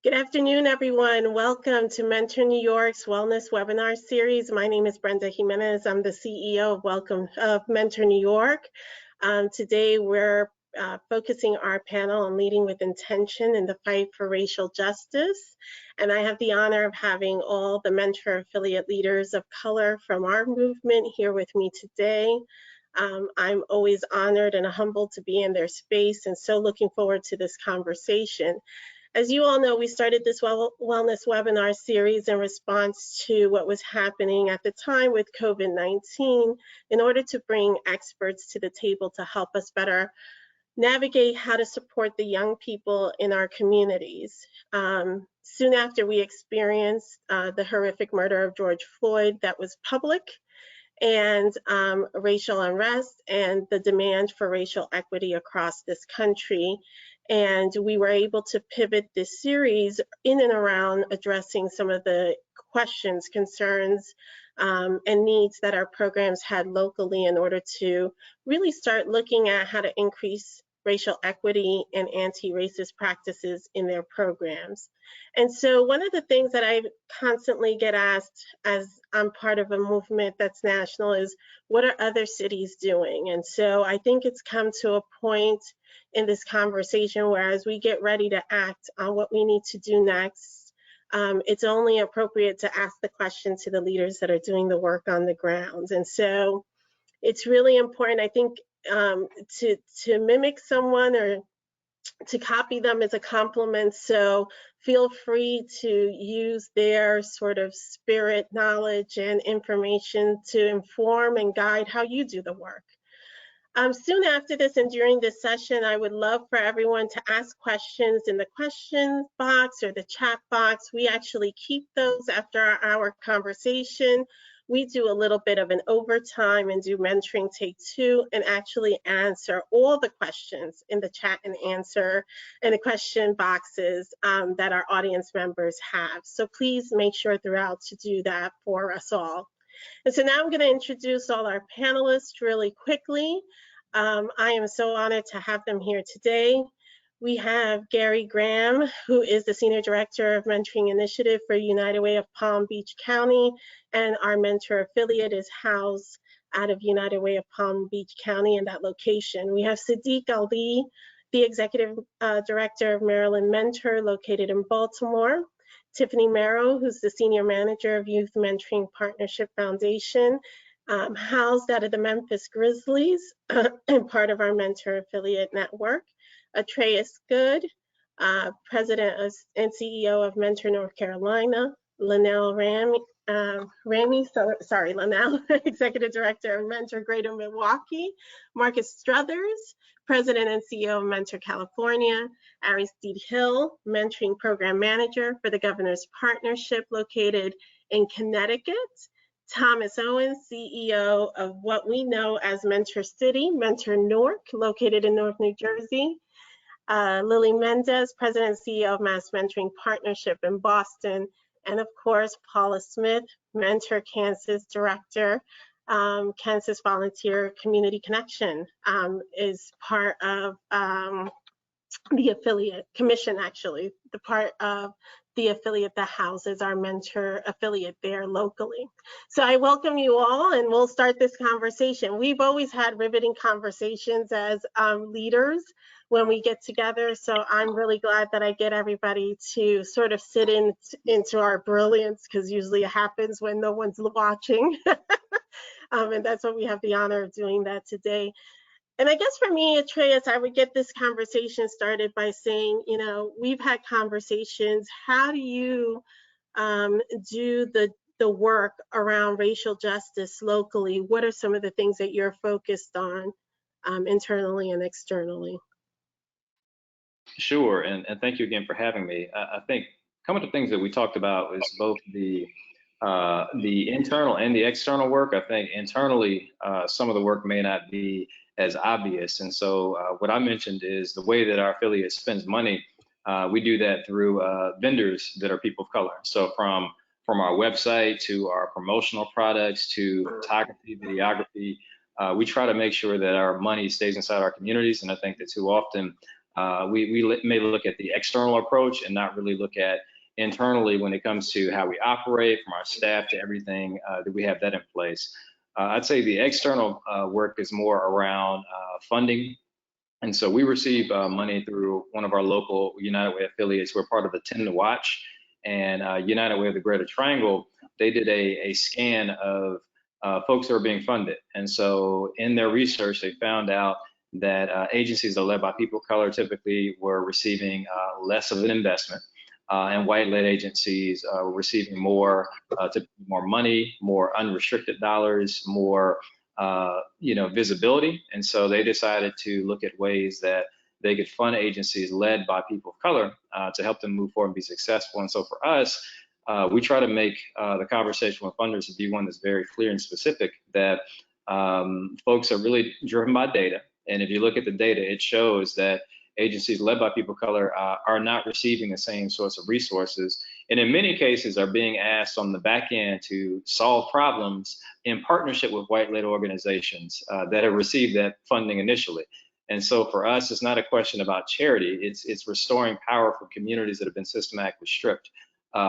Good afternoon, everyone. Welcome to Mentor New York's Wellness Webinar Series. My name is Brenda Jimenez. I'm the CEO of Mentor New York. Today, we're focusing our panel on leading with intention in the fight for racial justice. And I have the honor of having all the Mentor affiliate leaders of color from our movement here with me today. I'm always honored and humbled to be in their space and so looking forward to this conversation. As you all know, we started this wellness webinar series in response to what was happening at the time with COVID-19 in order to bring experts to the table to help us better navigate how to support the young people in our communities. Soon after we experienced the horrific murder of George Floyd that was public, and racial unrest and the demand for racial equity across this country. And we were able to pivot this series in and around addressing some of the questions, concerns, and needs that our programs had locally in order to really start looking at how to increase racial equity and anti-racist practices in their programs. And so one of the things that I constantly get asked as I'm part of a movement that's national is, what are other cities doing? And so I think it's come to a point in this conversation where as we get ready to act on what we need to do next, it's only appropriate to ask the question to the leaders that are doing the work on the ground. And so it's really important, I think, to mimic someone or to copy them is a compliment. So feel free to use their sort of spirit, knowledge, and information to inform and guide how you do the work. Soon after this and during this session, I would love for everyone to ask questions in the question box or the chat box. We actually keep those after our conversation. We do a little bit of an overtime and do mentoring take two and actually answer all the questions in the chat and answer in the question boxes that our audience members have. So please make sure throughout to do that for us all. And so now I'm going to introduce all our panelists really quickly. I am so honored to have them here today. We have Gary Graham, who is the Senior Director of Mentoring Initiative for United Way of Palm Beach County, and our mentor affiliate is housed out of United Way of Palm Beach County in that location. We have Sadiq Ali, the Executive Director of Maryland Mentor, located in Baltimore. Tiffany Merrow, who's the Senior Manager of Youth Mentoring Partnership Foundation, housed out of the Memphis Grizzlies and part of our mentor affiliate network. Atreus Good, President and CEO of Mentor North Carolina. Linnell Linnell, Executive Director of Mentor Greater Milwaukee. Marcus Struthers, President and CEO of Mentor California. Aristide Hill, Mentoring Program Manager for the Governor's Partnership located in Connecticut. Thomas Owens, CEO of what we know as Mentor City, Mentor Newark, located in Newark, New Jersey. Lily Mendez, President and CEO of Mass Mentoring Partnership in Boston. And of course, Paula Smith, Mentor Kansas Director, Kansas Volunteer Community Connection, is part of the affiliate commission, actually, the part of the affiliate that houses our mentor affiliate there locally. So I welcome you all, and we'll start this conversation. We've always had riveting conversations as leaders when we get together, so I'm really glad that I get everybody to sort of sit into our brilliance, because usually it happens when no one's watching. And that's what we have the honor of doing that today. And I guess for me, Atreus, I would get this conversation started by saying, you know, we've had conversations. How do you do the work around racial justice locally? What are some of the things that you're focused on internally and externally? Sure, and thank you again for having me. I think a couple of things that we talked about is both the internal and the external work. I think internally, some of the work may not be as obvious. And so what I mentioned is the way that our affiliate spends money, we do that through vendors that are people of color. So from our website to our promotional products to photography, videography, we try to make sure that our money stays inside our communities. And I think that too often we may look at the external approach and not really look at internally when it comes to how we operate, from our staff to everything. Do we have that in place? I'd say the external work is more around funding. And so we receive money through one of our local United Way affiliates. We're part of the 10 to Watch, and United Way of the Greater Triangle, they did a scan of folks that are being funded. And so in their research, they found out that agencies that are led by people of color typically were receiving less of an investment. And white-led agencies were receiving more money, more unrestricted dollars, more visibility. And so they decided to look at ways that they could fund agencies led by people of color to help them move forward and be successful. And so for us, we try to make the conversation with funders to be one that's very clear and specific, that folks are really driven by data. And if you look at the data, it shows that agencies led by people of color are not receiving the same sorts of resources, and in many cases are being asked on the back end to solve problems in partnership with white-led organizations that have received that funding initially. And so for us, it's not a question about charity, it's restoring power for communities that have been systematically stripped,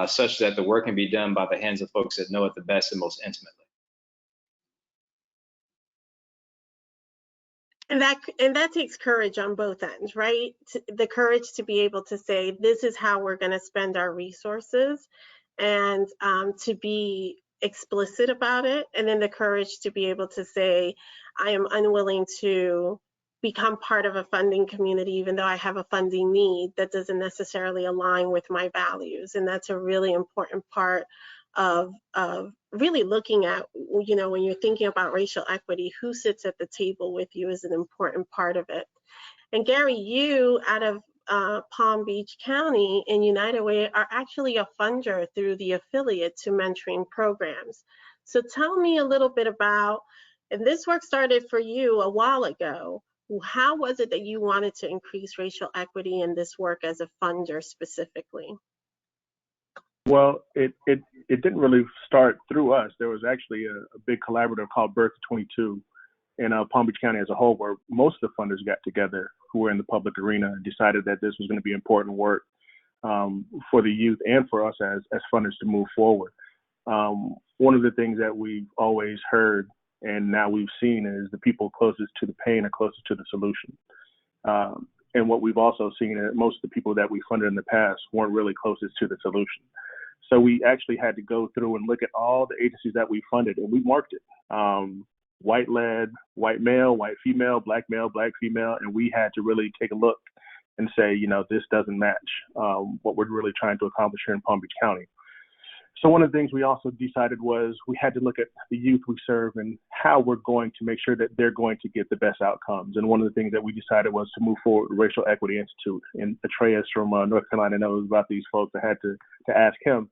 such that the work can be done by the hands of folks that know it the best and most intimately. And that takes courage on both ends, right? The courage to be able to say, this is how we're going to spend our resources, and to be explicit about it. And then the courage to be able to say, I am unwilling to become part of a funding community, even though I have a funding need that doesn't necessarily align with my values. And that's a really important part of really looking at, when you're thinking about racial equity, who sits at the table with you is an important part of it. And Gary, you out of Palm Beach County in United Way are actually a funder through the affiliate to mentoring programs. So tell me a little bit about, and this work started for you a while ago, how was it that you wanted to increase racial equity in this work as a funder specifically? Well, it didn't really start through us. There was actually a big collaborative called Birth 22 in Palm Beach County as a whole, where most of the funders got together who were in the public arena and decided that this was going to be important work for the youth and for us as funders to move forward. One of the things that we've always heard and now we've seen is the people closest to the pain are closest to the solution. And what we've also seen is most of the people that we funded in the past weren't really closest to the solution. So we actually had to go through and look at all the agencies that we funded, and we marked it. White-led, white male, white female, black female, and we had to really take a look and say, this doesn't match what we're really trying to accomplish here in Palm Beach County. So one of the things we also decided was we had to look at the youth we serve and how we're going to make sure that they're going to get the best outcomes. And one of the things that we decided was to move forward with Racial Equity Institute. And Atreus from North Carolina knows about these folks. I had to ask him.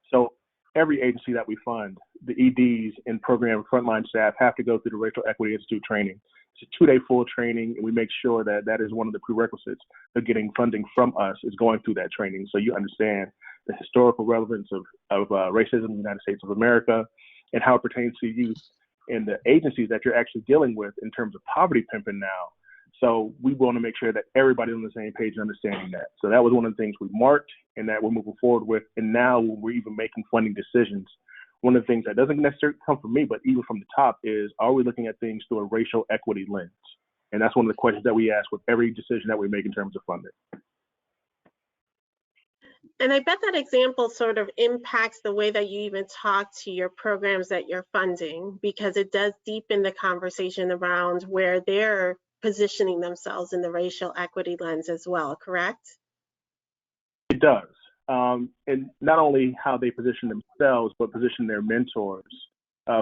So every agency that we fund, the EDs and program frontline staff have to go through the Racial Equity Institute training. It's a 2-day full training, and we make sure that that is one of the prerequisites of getting funding from us, is going through that training, so you understand the historical relevance of racism in the United States of America and how it pertains to youth and the agencies that you're actually dealing with in terms of poverty pimping now. So we want to make sure that everybody's on the same page and understanding that. So that was one of the things we marked and that we're moving forward with. And now when we're even making funding decisions, one of the things that doesn't necessarily come from me, but even from the top, is, are we looking at things through a racial equity lens? And that's one of the questions that we ask with every decision that we make in terms of funding. And I bet that example sort of impacts the way that you even talk to your programs that you're funding, because it does deepen the conversation around where they're positioning themselves in the racial equity lens as well, correct? It does. And not only how they position themselves, but position their mentors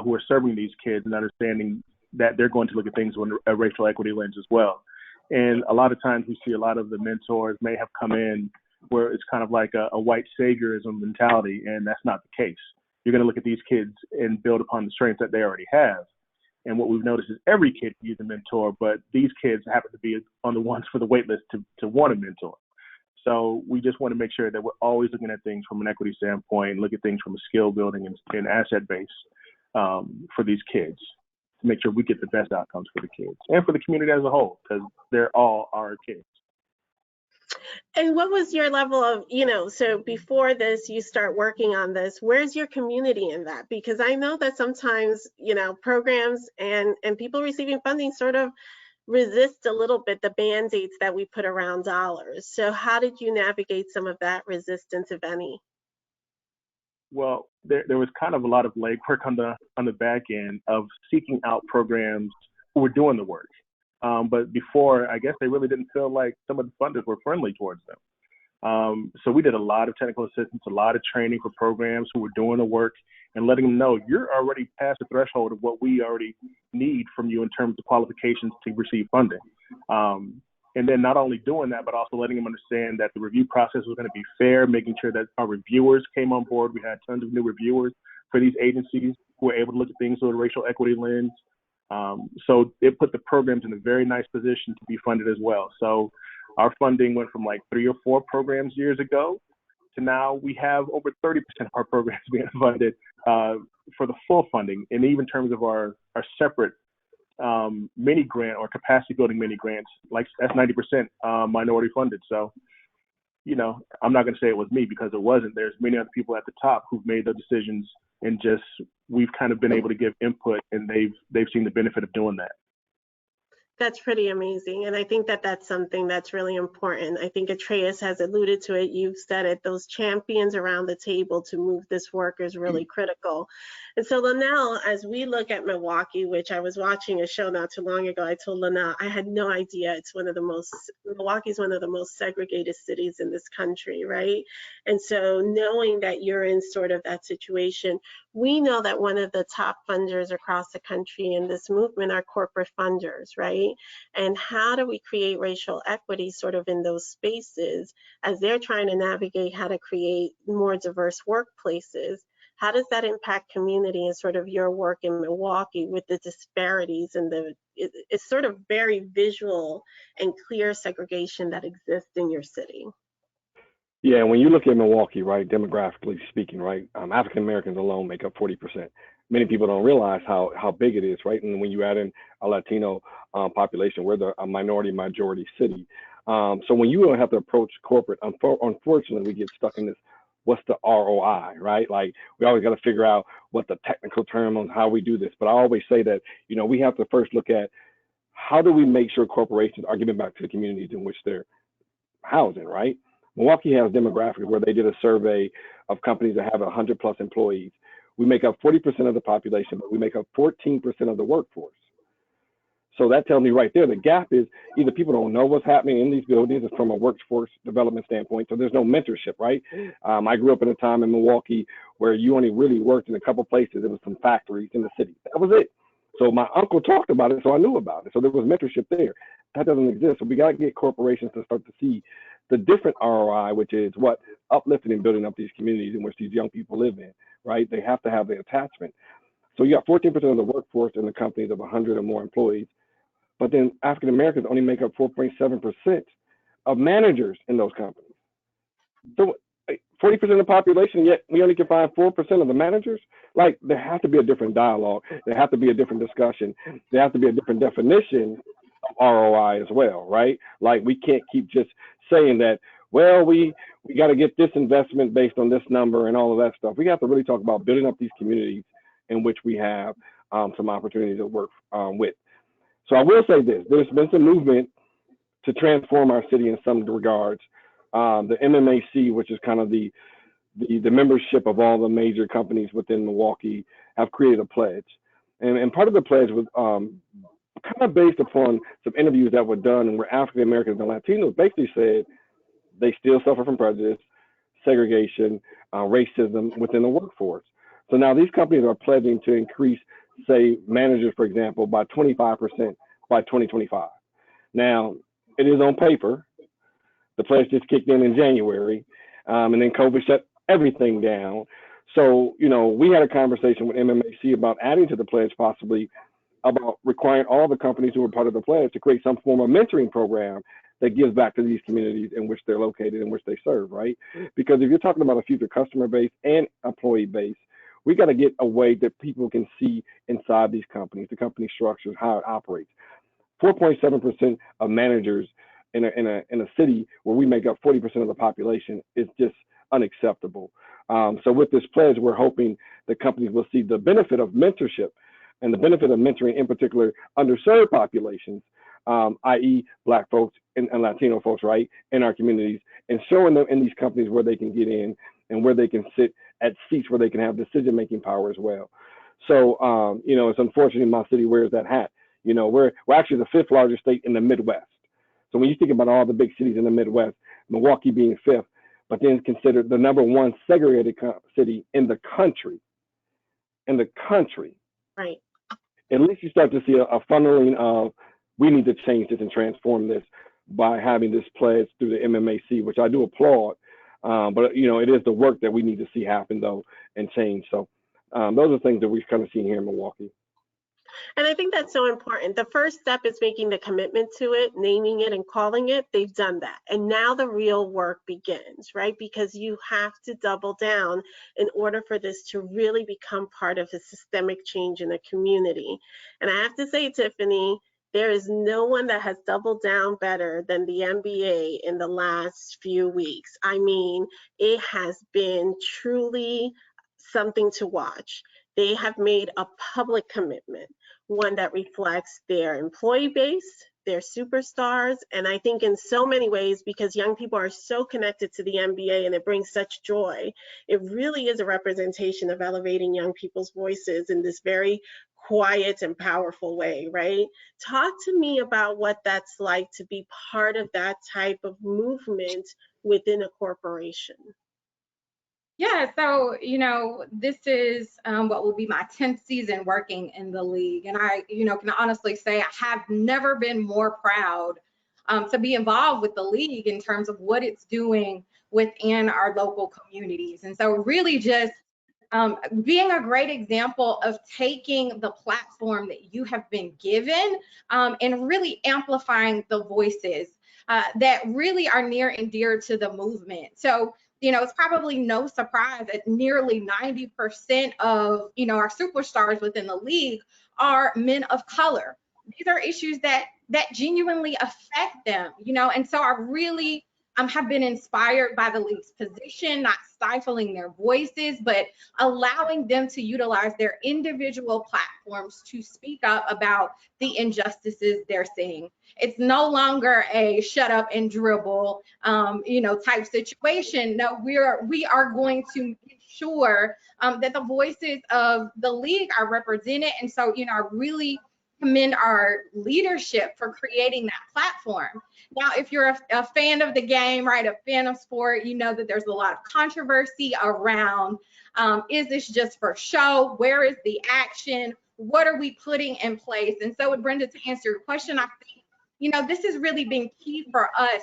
who are serving these kids and understanding that they're going to look at things with a racial equity lens as well. And a lot of times we see a lot of the mentors may have come in where it's kind of like a white saviorism mentality, and that's not the case. You're going to look at these kids and build upon the strengths that they already have. And what we've noticed is every kid can use a mentor, but these kids happen to be on the ones for the wait list to want a mentor. So we just want to make sure that we're always looking at things from an equity standpoint, look at things from a skill building and asset base for these kids, to make sure we get the best outcomes for the kids and for the community as a whole, because they're all our kids. And what was your level of, so before this, you start working on this, where's your community in that? Because I know that sometimes, programs and people receiving funding sort of resist a little bit the band-aids that we put around dollars. So how did you navigate some of that resistance, if any? Well, there was kind of a lot of legwork on the back end of seeking out programs who were doing the work. But before, I guess they really didn't feel like some of the funders were friendly towards them. So we did a lot of technical assistance, a lot of training for programs who were doing the work and letting them know you're already past the threshold of what we already need from you in terms of qualifications to receive funding. And then not only doing that, but also letting them understand that the review process was going to be fair, making sure that our reviewers came on board. We had tons of new reviewers for these agencies who were able to look at things through a racial equity lens. So it put the programs in a very nice position to be funded as well. So our funding went from like 3 or 4 programs years ago to now we have over 30% of our programs being funded for the full funding. And even in terms of our separate mini grant or capacity building mini grants, like that's 90% minority funded. So, I'm not going to say it was me because it wasn't. There's many other people at the top who've made the decisions, and just we've kind of been able to give input, and they've seen the benefit of doing that. That's pretty amazing. And I think that that's something that's really important. I think Atreus has alluded to it. You've said it. Those champions around the table to move this work is really critical. And so Linnell, as we look at Milwaukee, which I was watching a show not too long ago, I told Linnell, I had no idea Milwaukee's one of the most segregated cities in this country, right? And so knowing that you're in sort of that situation, we know that one of the top funders across the country in this movement are corporate funders, right? And how do we create racial equity sort of in those spaces as they're trying to navigate how to create more diverse workplaces? How does that impact community and sort of your work in Milwaukee with the disparities and it's sort of very visual and clear segregation that exists in your city? Yeah, when you look at Milwaukee, right, demographically speaking, right, African Americans alone make up 40%. Many people don't realize how big it is, right? And when you add in a Latino population, we're a minority majority city. So when you have to approach corporate, unfortunately, we get stuck in this, what's the ROI, right? Like we always got to figure out what the technical term on how we do this. But I always say that, we have to first look at how do we make sure corporations are giving back to the communities in which they're housing, right? Milwaukee has demographics where they did a survey of companies that have 100 plus employees. We make up 40% of the population, but we make up 14% of the workforce. So that tells me right there, the gap is either people don't know what's happening in these buildings from a workforce development standpoint, so there's no mentorship, right? I grew up in a time in Milwaukee where you only really worked in a couple places. There was some factories in the city. That was it. So my uncle talked about it, so I knew about it. So there was mentorship there. That doesn't exist. So we got to get corporations to start to see the different ROI, which is what uplifting and building up these communities in which these young people live in, right? They have to have the attachment. So you got 14% of the workforce in the companies of 100 or more employees, but then African Americans only make up 4.7% of managers in those companies. So 40% of the population, yet we only can find 4% of the managers. Like there has to be a different dialogue. There has to be a different discussion. There has to be a different definition of ROI as well, right? Like we can't keep just saying that, well, we got to get this investment based on this number and all of that stuff. We have to really talk about building up these communities in which we have some opportunities to work with. So I will say this, there's been some movement to transform our city in some regards. The MMAC, which is kind of the membership of all the major companies within Milwaukee, have created a pledge. And part of the pledge was kind of based upon some interviews that were done and where African Americans and Latinos basically said they still suffer from prejudice, segregation, racism within the workforce. So now these companies are pledging to increase, say, managers, for example, by 25% by 2025. Now, it is on paper. The pledge just kicked in January, and then COVID shut everything down. So, we had a conversation with MMAC about adding to the pledge possibly about requiring all the companies who were part of the pledge to create some form of mentoring program that gives back to these communities in which they're located, in which they serve, right? Because if you're talking about a future customer base and employee base, we got to get a way that people can see inside these companies, the company structures, how it operates. 4.7% of managers in a city where we make up 40% of the population is just unacceptable. So with this pledge, we're hoping the companies will see the benefit of mentorship and the benefit of mentoring, in particular, underserved populations, i.e. Black folks and Latino folks, right, in our communities, and showing them in these companies where they can get in and where they can sit at seats where they can have decision-making power as well. So, you know, it's unfortunate my city wears that hat. You know, we're actually the 5th largest state in the Midwest. So when you think about all the big cities in the Midwest, Milwaukee being 5th, but then considered the #1 segregated city in the country. Right. At least you start to see a funneling of, we need to change this and transform this by having this pledge through the MMAC, which I do applaud. But, you know, it is the work that we need to see happen, though, and change. So those are things that we've kind of seen here in Milwaukee. And I think that's so important. The first step is making the commitment to it, naming it and calling it. They've done that. And now the real work begins, right? Because you have to double down in order for this to really become part of a systemic change in a community. And I have to say, Tiffany, there is no one that has doubled down better than the NBA in the last few weeks. I mean, it has been truly something to watch. They have made a public commitment, one that reflects their employee base, their superstars, and I think in so many ways, because young people are so connected to the NBA and it brings such joy, it really is a representation of elevating young people's voices in this very quiet and powerful way, right? Talk to me about what that's like to be part of that type of movement within a corporation. Yeah, so, you know, this is what will be my 10th season working in the league. And I, you know, can honestly say I have never been more proud to be involved with the league in terms of what it's doing within our local communities. And so really just being a great example of taking the platform that you have been given and really amplifying the voices that really are near and dear to the movement. So, you know, it's probably no surprise that nearly 90% of, you know, our superstars within the league are men of color. These are issues that genuinely affect them, you know, and so I really have been inspired by the league's position, not stifling their voices, but allowing them to utilize their individual platforms to speak up about the injustices they're seeing. It's no longer a shut up and dribble, you know, type situation. No, we are going to ensure that the voices of the league are represented. And so, you know, I really commend our leadership for creating that platform. Now, if you're a fan of the game, right, a fan of sport, you know that there's a lot of controversy around, is this just for show? Where is the action? What are we putting in place? And so, Brenda, to answer your question, I think, you know, this has really been key for us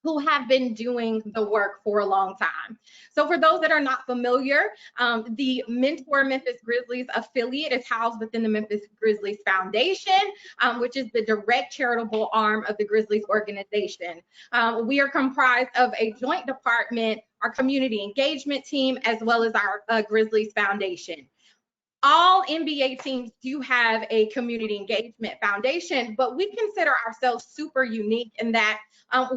who have been doing the work for a long time. So for those that are not familiar, the Mentor Memphis Grizzlies affiliate is housed within the Memphis Grizzlies Foundation, which is the direct charitable arm of the Grizzlies organization. We are comprised of a joint department, our community engagement team, as well as our Grizzlies Foundation. All NBA teams do have a community engagement foundation, but we consider ourselves super unique in that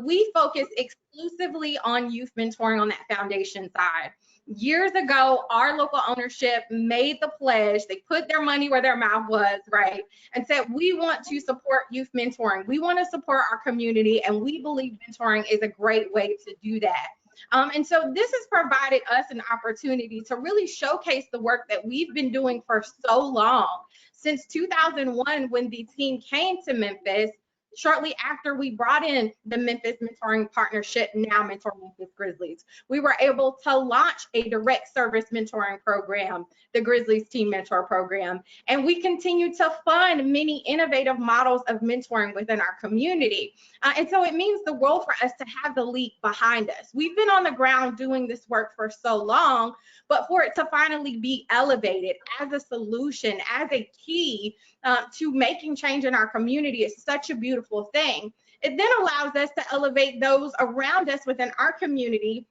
we focus exclusively on youth mentoring on that foundation side. Years ago, our local ownership made the pledge, they put their money where their mouth was, right, and said, we want to support youth mentoring. We want to support our community, and we believe mentoring is a great way to do that. And so this has provided us an opportunity to really showcase the work that we've been doing for so long. Since 2001, when the team came to Memphis, shortly after we brought in the Memphis Mentoring Partnership, now Mentor Memphis Grizzlies, we were able to launch a direct service mentoring program, the Grizzlies Team Mentor Program, and we continue to fund many innovative models of mentoring within our community. And so it means the world for us to have the league behind us. We've been on the ground doing this work for so long, but for it to finally be elevated as a solution, as a key to making change in our community is such a beautiful thing. It then allows us to elevate those around us within our community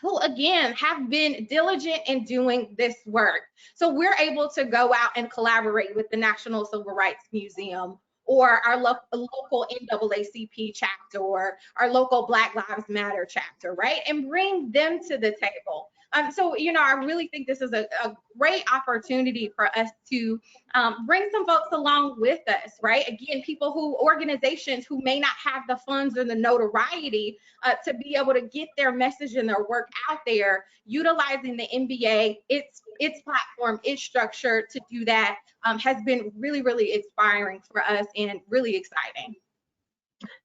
who, again, have been diligent in doing this work. So we're able to go out and collaborate with the National Civil Rights Museum, or our local NAACP chapter, or our local Black Lives Matter chapter, right? And bring them to the table. So, I really think this is a great opportunity for us to bring some folks along with us, right? Again, organizations who may not have the funds or the notoriety to be able to get their message and their work out there, utilizing the MBA, its platform, its structure to do that has been really, really inspiring for us and really exciting.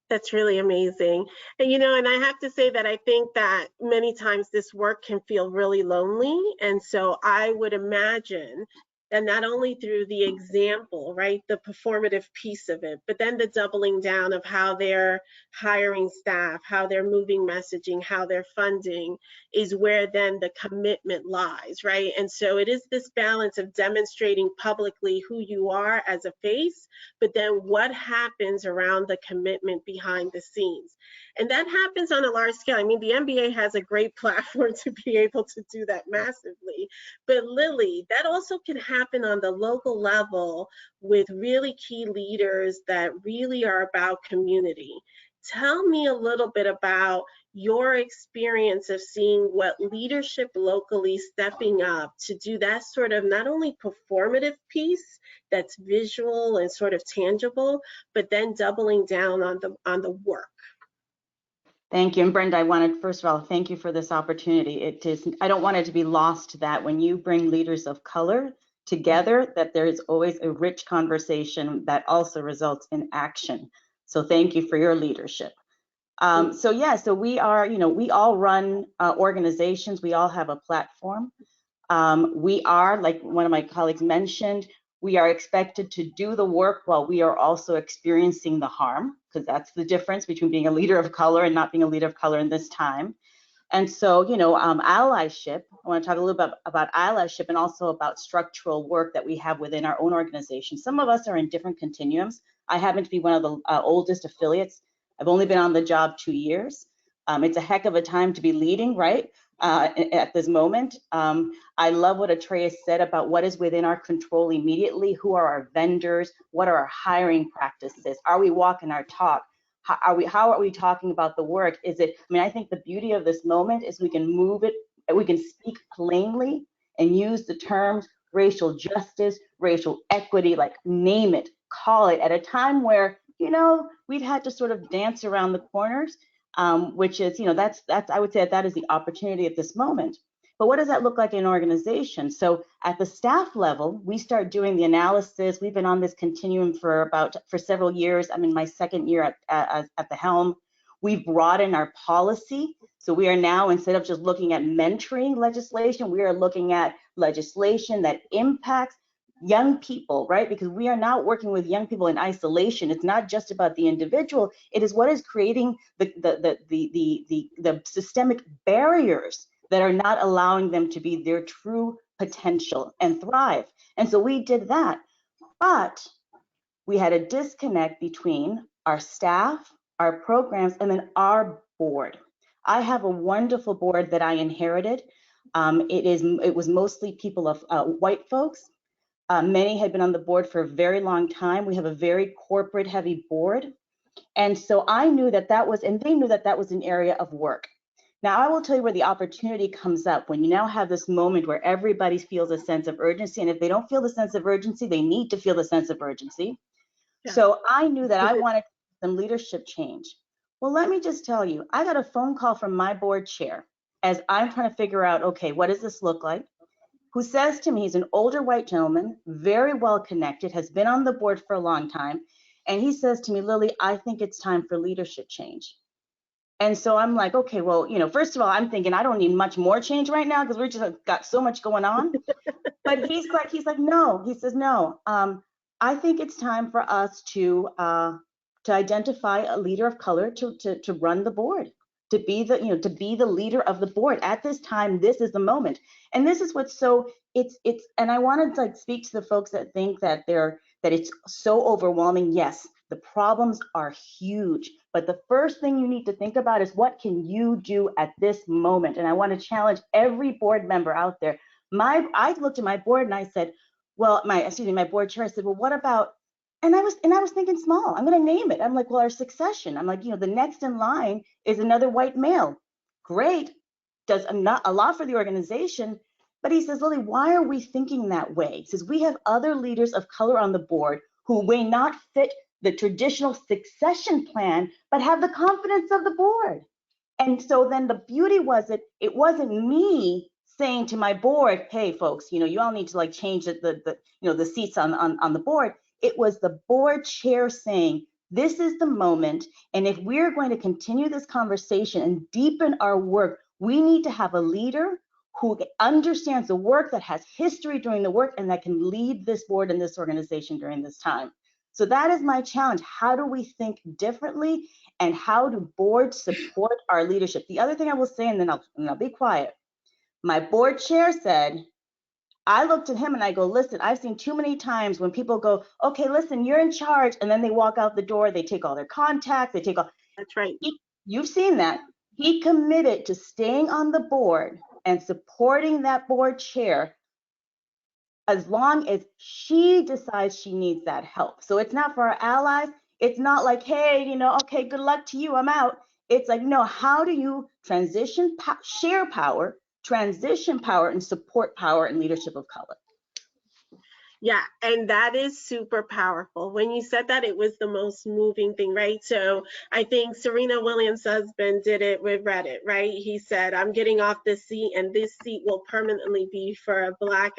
That's really amazing. And, and I have to say that I think that many times this work can feel really lonely. And so I would imagine that not only through the example, right, the performative piece of it, but then the doubling down of how they're hiring staff, how they're moving messaging, how they're funding is where then the commitment lies, right? And so it is this balance of demonstrating publicly who you are as a face, but then what happens around the commitment behind the scenes. And that happens on a large scale. I mean, the NBA has a great platform to be able to do that massively. But Lily, that also can happen on the local level with really key leaders that really are about community. Tell me a little bit about your experience of seeing what leadership locally stepping up to do that sort of not only performative piece that's visual and sort of tangible, but then doubling down on the work. Thank you. And Brenda, I wanted, first of all, thank you for this opportunity. I don't want it to be lost that when you bring leaders of color together, that there is always a rich conversation that also results in action. So thank you for your leadership. So we are, we all run organizations. We all have a platform. We are, like one of my colleagues mentioned, we are expected to do the work while we are also experiencing the harm, because that's the difference between being a leader of color and not being a leader of color in this time. And so, allyship, I want to talk a little bit about allyship and also about structural work that we have within our own organization. Some of us are in different continuums. I happen to be one of the oldest affiliates. I've only been on the job 2 years. It's a heck of a time to be leading, right? At this moment. I love what Atreya said about what is within our control immediately. Who are our vendors? What are our hiring practices? Are we walking our talk? How are we talking about the work? I think the beauty of this moment is we can move it, we can speak plainly and use the terms racial justice, racial equity, like name it, call it, at a time where, we've had to sort of dance around the corners. Which is, that's I would say that is the opportunity at this moment. But what does that look like in an organization? So at the staff level, we start doing the analysis. We've been on this continuum for several years. I'm in my second year at the helm. We've broadened our policy. So we are now, instead of just looking at mentoring legislation, we are looking at legislation that impacts young people, right? Because we are not working with young people in isolation. It's not just about the individual. It is what is creating the systemic barriers that are not allowing them to be their true potential and thrive. And so we did that, but we had a disconnect between our staff, our programs, and then our board. I have a wonderful board that I inherited. It was mostly people of white folks. Many had been on the board for a very long time. We have a very corporate heavy board. And so I knew that was, and they knew that was an area of work. Now I will tell you where the opportunity comes up when you now have this moment where everybody feels a sense of urgency. And if they don't feel the sense of urgency, they need to feel the sense of urgency. Yeah. So I knew that I wanted some leadership change. Well, let me just tell you, I got a phone call from my board chair as I'm trying to figure out, okay, what does this look like? Who says to me, he's an older white gentleman, very well connected, has been on the board for a long time. And he says to me, Lily, I think it's time for leadership change. And so I'm like, okay, well, first of all, I'm thinking I don't need much more change right now because we're just got so much going on. But he's like, no, he says, no, I think it's time for us to identify a leader of color to run the board. To be the leader of the board at this time. This is the moment, and this is what's so and I want to speak to the folks that think that it's so overwhelming. Yes, the problems are huge, but the first thing you need to think about is what can you do at this moment. And I want to challenge every board member out there. I looked at my board and I said, well, my board chair, I said, well, what about And I was thinking small. I'm going to name it. I'm like, well, our succession. I'm like, the next in line is another white male. Great, does not a lot for the organization. But he says, Lily, why are we thinking that way? He says, we have other leaders of color on the board who may not fit the traditional succession plan, but have the confidence of the board. And so then the beauty was that it wasn't me saying to my board, hey, folks, you all need to like change the seats on the board. It was the board chair saying, this is the moment. And if we're going to continue this conversation and deepen our work, we need to have a leader who understands the work, that has history doing the work, and that can lead this board and this organization during this time. So that is my challenge. How do we think differently, and how do boards support our leadership? The other thing I will say, and then I'll be quiet. My board chair said, I looked at him and I go, listen, I've seen too many times when people go, okay, listen, you're in charge, and then they walk out the door, they take all their contacts, they take all. That's right. You've seen that. He committed to staying on the board and supporting that board chair as long as she decides she needs that help. So it's not for our allies. It's not like, hey, okay, good luck to you, I'm out. It's like, no, how do you transition, share power, transition power, and support power and leadership of color? Yeah, and that is super powerful. When you said that, it was the most moving thing, right? So I think Serena Williams' husband did it with Reddit, right? He said, I'm getting off this seat, and this seat will permanently be for a Black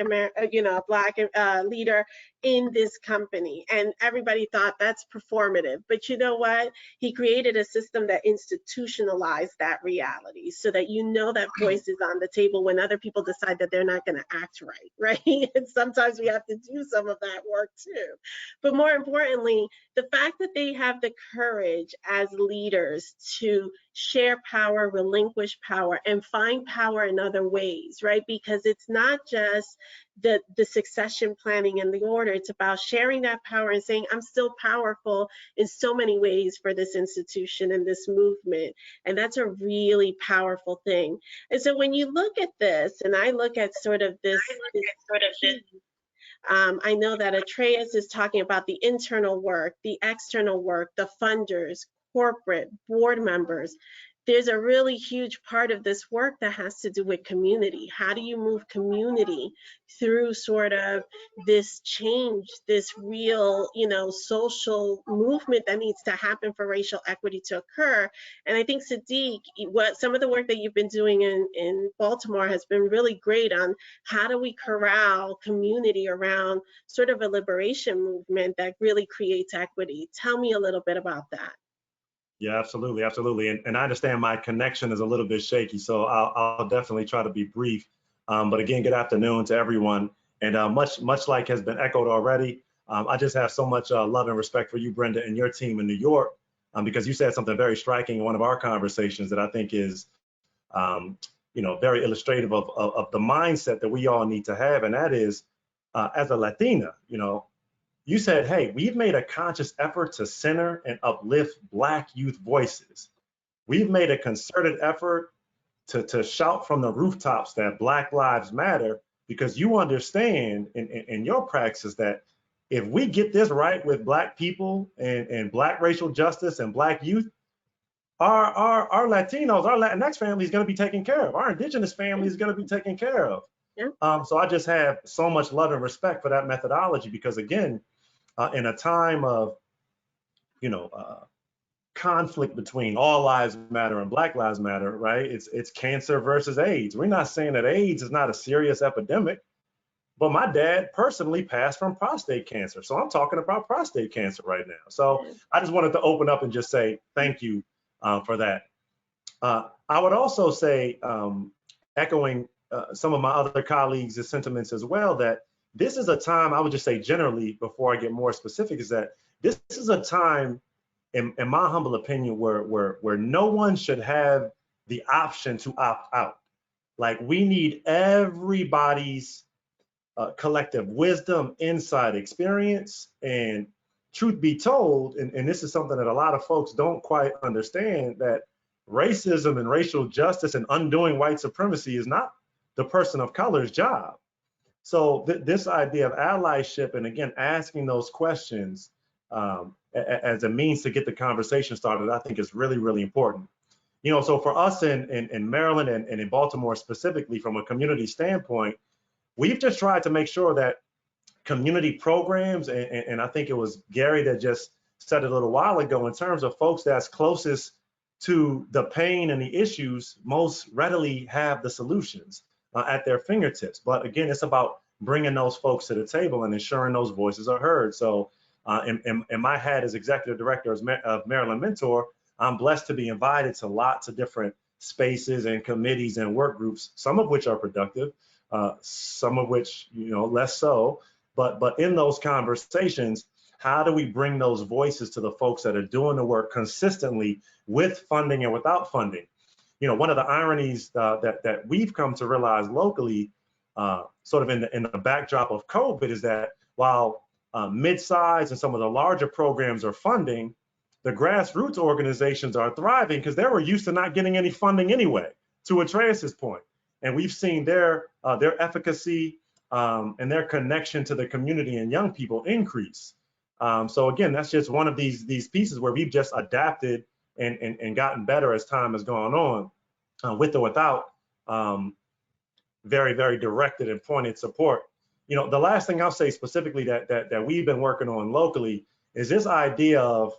leader in this company. And everybody thought that's performative. But you know what? He created a system that institutionalized that reality so that that voice is on the table when other people decide that they're not going to act right? And sometimes we have to do some of that work too. But more importantly, the fact that they have the courage as leaders to share power, relinquish power, and find power in other ways, right? Because it's not just the succession planning and the order, it's about sharing that power and saying, I'm still powerful in so many ways for this institution and this movement. And that's a really powerful thing. And so when you look at this, and I look at I know that Atreus is talking about the internal work, the external work, the funders, corporate, board members. There's a really huge part of this work that has to do with community. How do you move community through sort of this change, this real, social movement that needs to happen for racial equity to occur? And I think, Sadiq, some of the work that you've been doing in Baltimore has been really great on how do we corral community around sort of a liberation movement that really creates equity. Tell me a little bit about that. Yeah, absolutely, absolutely. And I understand my connection is a little bit shaky, so I'll definitely try to be brief. But again, good afternoon to everyone. And much like has been echoed already, I just have so much love and respect for you, Brenda, and your team in New York, because you said something very striking in one of our conversations that I think is, very illustrative of the mindset that we all need to have. And that is, as a Latina, you said, hey, we've made a conscious effort to center and uplift Black youth voices. We've made a concerted effort to shout from the rooftops that Black lives matter, because you understand in your praxis that if we get this right with Black people and Black racial justice and Black youth, our Latinos, our Latinx family is going to be taken care of. Our indigenous family is going to be taken care of. Yeah. So I just have so much love and respect for that methodology, because again, in a time of, conflict between all lives matter and Black lives matter, right? It's cancer versus AIDS. We're not saying that AIDS is not a serious epidemic, but my dad personally passed from prostate cancer. So I'm talking about prostate cancer right now. So I just wanted to open up and just say thank you for that. I would also say, echoing some of my other colleagues' sentiments as well, that this is a time, I would just say generally, before I get more specific, is that this is a time, in my humble opinion, where no one should have the option to opt out. Like, we need everybody's collective wisdom, insight, experience, and truth be told, and this is something that a lot of folks don't quite understand, that racism and racial justice and undoing white supremacy is not the person of color's job. So this idea of allyship, and again, asking those questions, as a means to get the conversation started, I think is really, really important. You know, so for us in Maryland and in Baltimore specifically, from a community standpoint, we've just tried to make sure that community programs, and I think it was Gary that just said it a little while ago, in terms of folks that's closest to the pain and the issues, most readily have the solutions at their fingertips. But again, it's about bringing those folks to the table and ensuring those voices are heard. So in my hat as executive director of Maryland Mentor, I'm blessed to be invited to lots of different spaces and committees and work groups, some of which are productive, some of which, you know, less so. But in those conversations, how do we bring those voices to the folks that are doing the work consistently with funding and without funding? You know, one of the ironies that we've come to realize locally, sort of in the backdrop of COVID, is that while mid-size and some of the larger programs are funding, the grassroots organizations are thriving because they were used to not getting any funding anyway, to Atreus's point. And we've seen their efficacy and their connection to the community and young people increase. So again, that's just one of these pieces where we've just adapted and gotten better as time has gone on, with or without very, very directed and pointed support. You know, the last thing I'll say specifically that we've been working on locally is this idea of,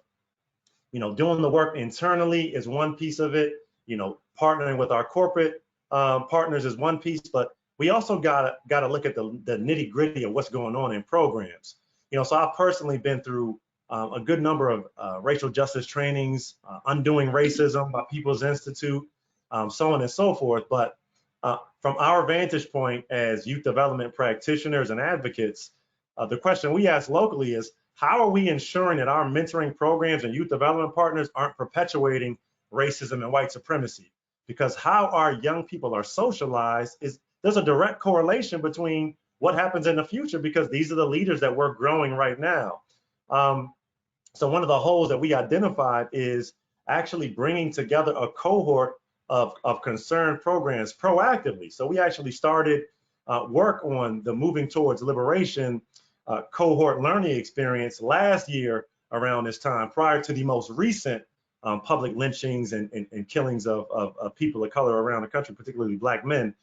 you know, doing the work internally is one piece of it. You know, partnering with our corporate partners is one piece, but we also gotta look at the nitty gritty of what's going on in programs. You know, so I've personally been through a good number of racial justice trainings, Undoing Racism by People's Institute, so on and so forth. But from our vantage point as youth development practitioners and advocates, the question we ask locally is, how are we ensuring that our mentoring programs and youth development partners aren't perpetuating racism and white supremacy? Because how our young people are socialized there's a direct correlation between what happens in the future, because these are the leaders that we're growing right now. So one of the holes that we identified is actually bringing together a cohort of concerned programs proactively. So we actually started work on the Moving Towards Liberation cohort learning experience last year around this time, prior to the most recent public lynchings and killings of people of color around the country, particularly Black men.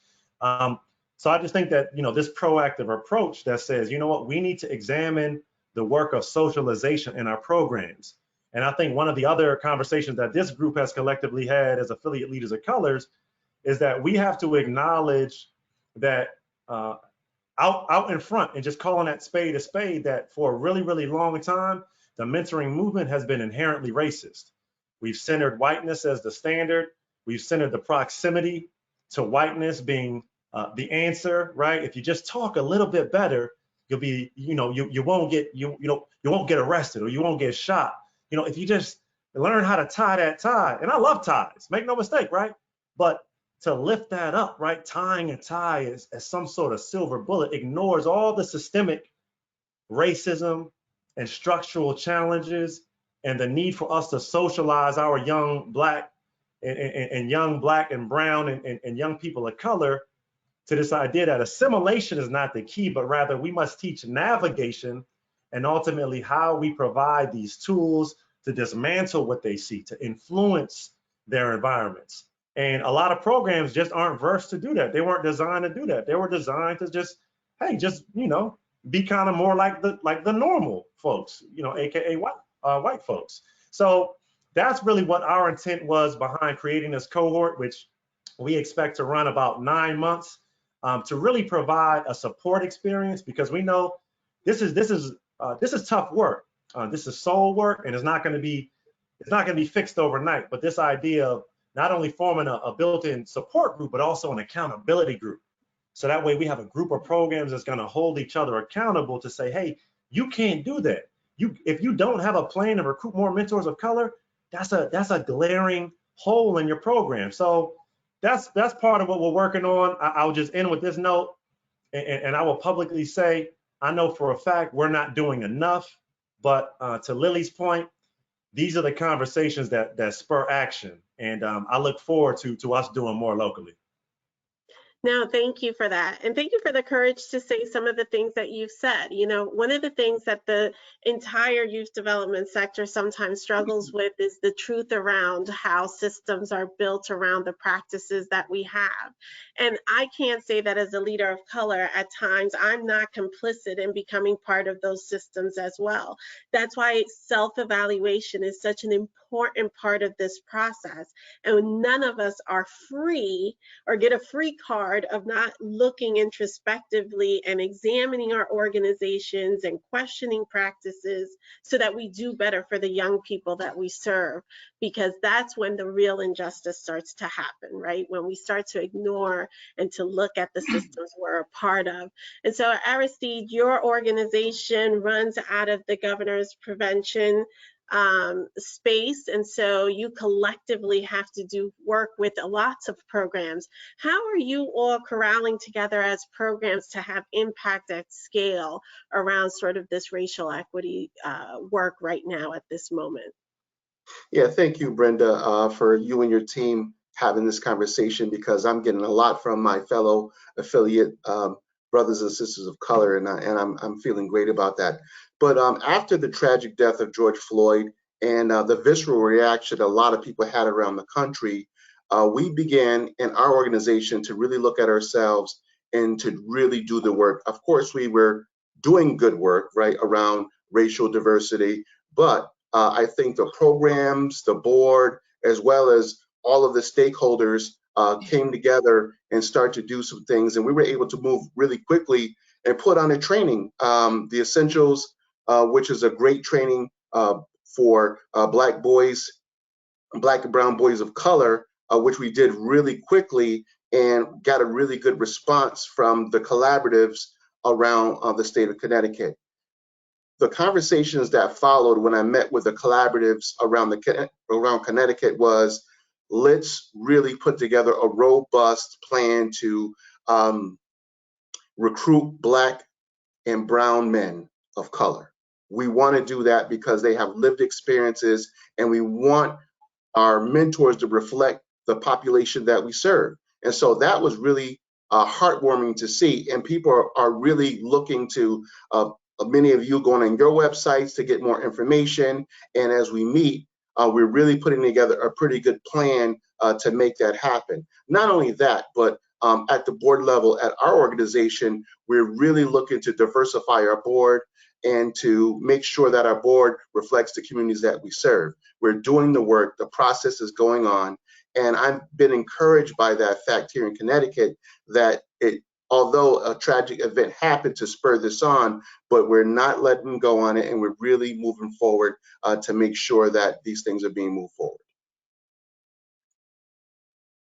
So I just think that, you know, this proactive approach that says, you know what, we need to examine the work of socialization in our programs. And I think one of the other conversations that this group has collectively had as affiliate leaders of colors is that we have to acknowledge that out in front, and just calling that spade a spade, that for a really, really long time, the mentoring movement has been inherently racist. We've centered whiteness as the standard. We've centered the proximity to whiteness being the answer, right? If you just talk a little bit better, you'll be, you know, you won't get arrested, or you won't get shot. You know, if you just learn how to tie that tie, and I love ties, make no mistake, right? But to lift that up, right? Tying a tie as some sort of silver bullet ignores all the systemic racism and structural challenges, and the need for us to socialize our young Black and young Black and brown and young people of color to this idea that assimilation is not the key, but rather we must teach navigation, and ultimately how we provide these tools to dismantle what they see, to influence their environments. And a lot of programs just aren't versed to do that. They weren't designed to do that. They were designed to just, hey, just, you know, be kind of more like the normal folks, you know, AKA white folks. So that's really what our intent was behind creating this cohort, which we expect to run about 9 months, to really provide a support experience, because we know this is tough work. This is soul work, and it's not going to be fixed overnight. But this idea of not only forming a built-in support group, but also an accountability group. So that way we have a group of programs that's going to hold each other accountable to say, hey, you can't do that. If you don't have a plan to recruit more mentors of color, that's a glaring hole in your program. So that's part of what we're working on. I'll just end with this note, and I will publicly say, I know for a fact we're not doing enough, but to Lily's point, these are the conversations that spur action. And I look forward to us doing more locally. No, thank you for that. And thank you for the courage to say some of the things that you've said. You know, one of the things that the entire youth development sector sometimes struggles with is the truth around how systems are built around the practices that we have. And I can't say that as a leader of color, at times I'm not complicit in becoming part of those systems as well. That's why self-evaluation is such an important part of this process. And none of us are free or get a free card of not looking introspectively and examining our organizations and questioning practices so that we do better for the young people that we serve, because that's when the real injustice starts to happen, right? When we start to ignore and to look at the systems we're a part of. And so Aristide, your organization runs out of the governor's prevention space, and so you collectively have to do work with lots of programs. How are you all corralling together as programs to have impact at scale around sort of this racial equity work right now at this moment? Yeah, thank you, Brenda, for you and your team having this conversation, because I'm getting a lot from my fellow affiliate brothers and sisters of color, and I'm feeling great about that. But after the tragic death of George Floyd and the visceral reaction a lot of people had around the country, we began in our organization to really look at ourselves and to really do the work. Of course, we were doing good work, right, around racial diversity, but I think the programs, the board, as well as all of the stakeholders came together and started to do some things. And we were able to move really quickly and put on a training, the Essentials, which is a great training for Black boys, Black and brown boys of color, which we did really quickly and got a really good response from the collaboratives around the state of Connecticut. The conversations that followed when I met with the collaboratives around Connecticut was, let's really put together a robust plan to recruit Black and brown men of color. We want to do that because they have lived experiences, and we want our mentors to reflect the population that we serve. And so that was really heartwarming to see. And people are really looking to many of you going on your websites to get more information. And as we meet, we're really putting together a pretty good plan to make that happen. Not only that, but at the board level at our organization, we're really looking to diversify our board and to make sure that our board reflects the communities that we serve. We're doing the work, the process is going on, and I've been encouraged by that fact here in Connecticut that although a tragic event happened to spur this on, but we're not letting go on it, and we're really moving forward to make sure that these things are being moved forward.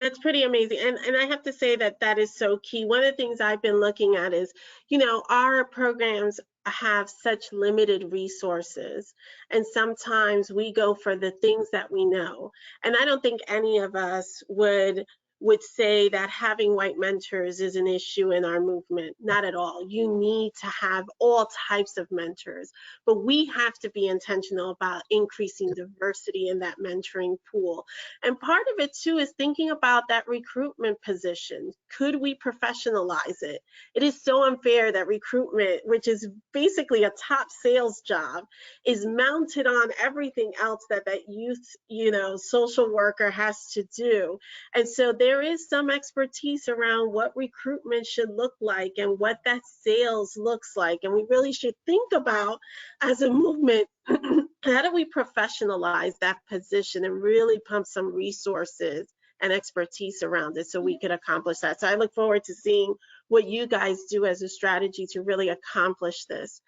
That's pretty amazing. And I have to say that that is so key. One of the things I've been looking at is, you know, our programs have such limited resources, and sometimes we go for the things that we know. And I don't think any of us would say that having white mentors is an issue in our movement. Not at all. You need to have all types of mentors, but we have to be intentional about increasing diversity in that mentoring pool. And part of it too is thinking about that recruitment position. Could we professionalize it? It is so unfair that recruitment, which is basically a top sales job, is mounted on everything else that youth, you know, social worker has to do. And so there is some expertise around what recruitment should look like and what that sales looks like. And we really should think about, as a movement, how do we professionalize that position and really pump some resources and expertise around it so we could accomplish that. So I look forward to seeing what you guys do as a strategy to really accomplish this.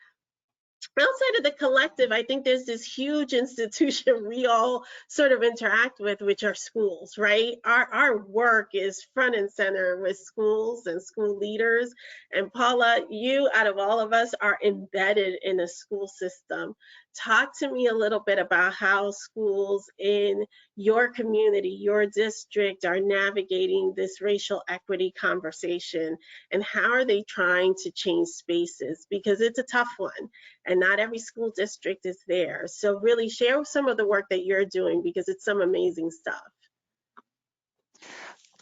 Outside of the collective, I think there's this huge institution we all sort of interact with, which are schools, right? Our work is front and center with schools and school leaders. And Paula, you out of all of us are embedded in a school system. Talk to me a little bit about how schools in your community, your district, are navigating this racial equity conversation, and how are they trying to change spaces, because it's a tough one and not every school district is there. So really share some of the work that you're doing, because it's some amazing stuff.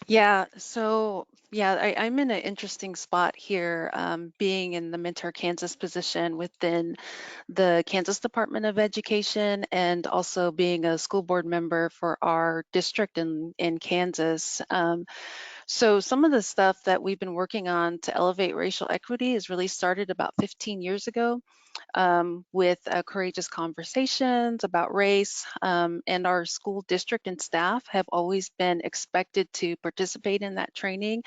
Yeah, so yeah, I'm in an interesting spot here, being in the Mentor Kansas position within the Kansas Department of Education, and also being a school board member for our district in Kansas. So some of the stuff that we've been working on to elevate racial equity is really started about 15 years ago, with courageous conversations about race, and our school district and staff have always been expected to participate in that training,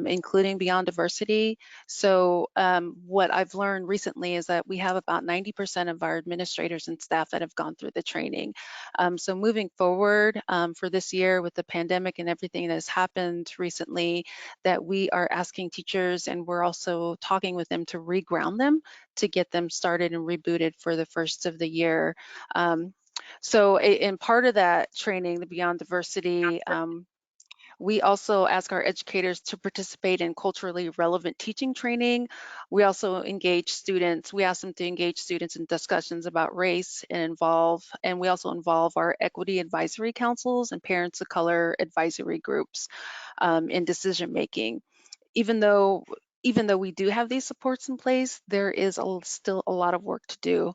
including Beyond Diversity. So what I've learned recently is that we have about 90% of our administrators and staff that have gone through the training. So moving forward, for this year with the pandemic and everything that has happened recently, that we are asking teachers, and we're also talking with them to reground them to get them started and rebooted for the first of the year. So in part of that training, the Beyond Diversity, we also ask our educators to participate in culturally relevant teaching training. We also engage students. We ask them to engage students in discussions about race and we also involve our equity advisory councils and parents of color advisory groups in decision making. Even though we do have these supports in place, there is still a lot of work to do.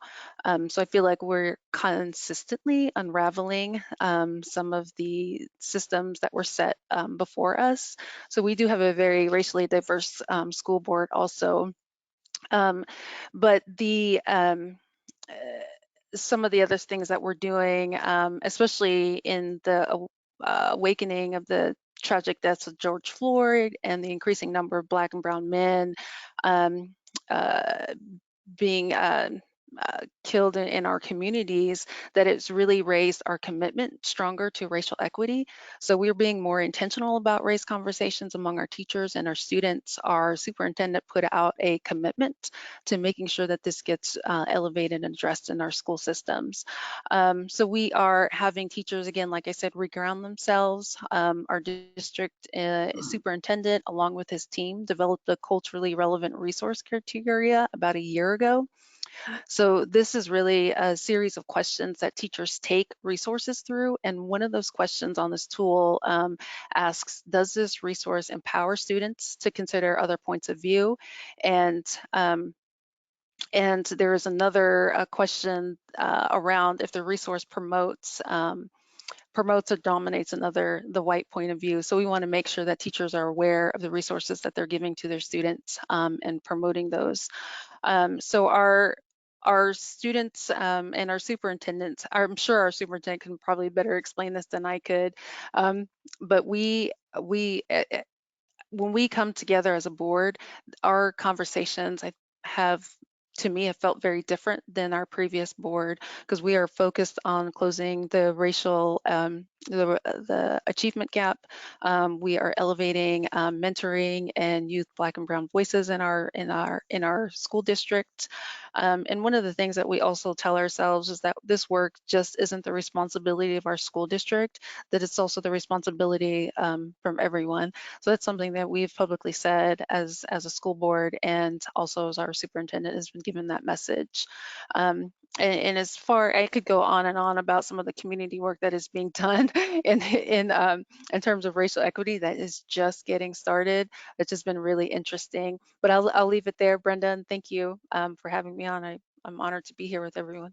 So I feel like we're consistently unraveling some of the systems that were set before us. So we do have a very racially diverse school board also. But some of the other things that we're doing, especially in the awakening of the tragic deaths of George Floyd and the increasing number of Black and brown men um, uh, being killed in our communities, that it's really raised our commitment stronger to racial equity. So we're being more intentional about race conversations among our teachers and our students. Our superintendent put out a commitment to making sure that this gets elevated and addressed in our school systems. So we are having teachers, again, like I said, reground themselves. Our district superintendent, along with his team, developed a culturally relevant resource criteria about a year ago. So this is really a series of questions that teachers take resources through. And one of those questions on this tool asks, does this resource empower students to consider other points of view? And there is another question around if the resource promotes or dominates the white point of view. So we want to make sure that teachers are aware of the resources that they're giving to their students and promoting those. So our students and our superintendents, I'm sure our superintendent can probably better explain this than I could, but when we come together as a board, our conversations to me have felt very different than our previous board, because we are focused on closing the racial the achievement gap. We are elevating mentoring and youth Black and brown voices in our school district. And one of the things that we also tell ourselves is that this work just isn't the responsibility of our school district, that it's also the responsibility from everyone. So that's something that we've publicly said as a school board, and also as our superintendent has been given that message. And as far, I could go on and on about some of the community work that is being done in terms of racial equity that is just getting started. It's just been really interesting. But I'll leave it there, Brenda, and thank you for having me on. I'm honored to be here with everyone.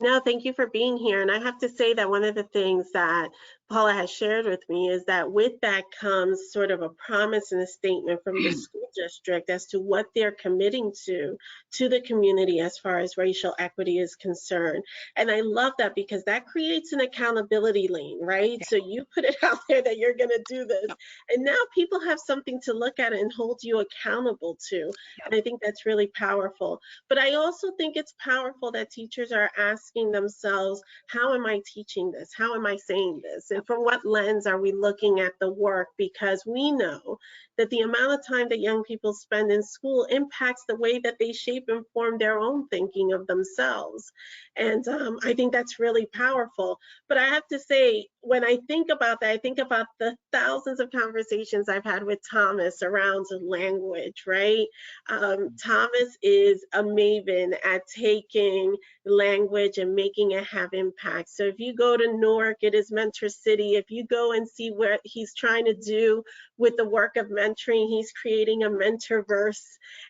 No, thank you for being here. And I have to say that one of the things that Paula has shared with me is that with that comes sort of a promise and a statement from the school district as to what they're committing to the community as far as racial equity is concerned. And I love that, because that creates an accountability lane, right? Yeah. So you put it out there that you're going to do this, and now people have something to look at and hold you accountable to. And I think that's really powerful. But I also think it's powerful that teachers are asking themselves, how am I teaching this? How am I saying this? And from what lens are we looking at the work? Because we know that the amount of time that young people spend in school impacts the way that they shape and form their own thinking of themselves. And I think that's really powerful. But I have to say, when I think about that, I think about the thousands of conversations I've had with Thomas around language, right? Thomas is a maven at taking language and making it have impact. So if you go to Newark, it is Mentor City. If you go and see what he's trying to do with the work of mentoring, he's creating a mentorverse,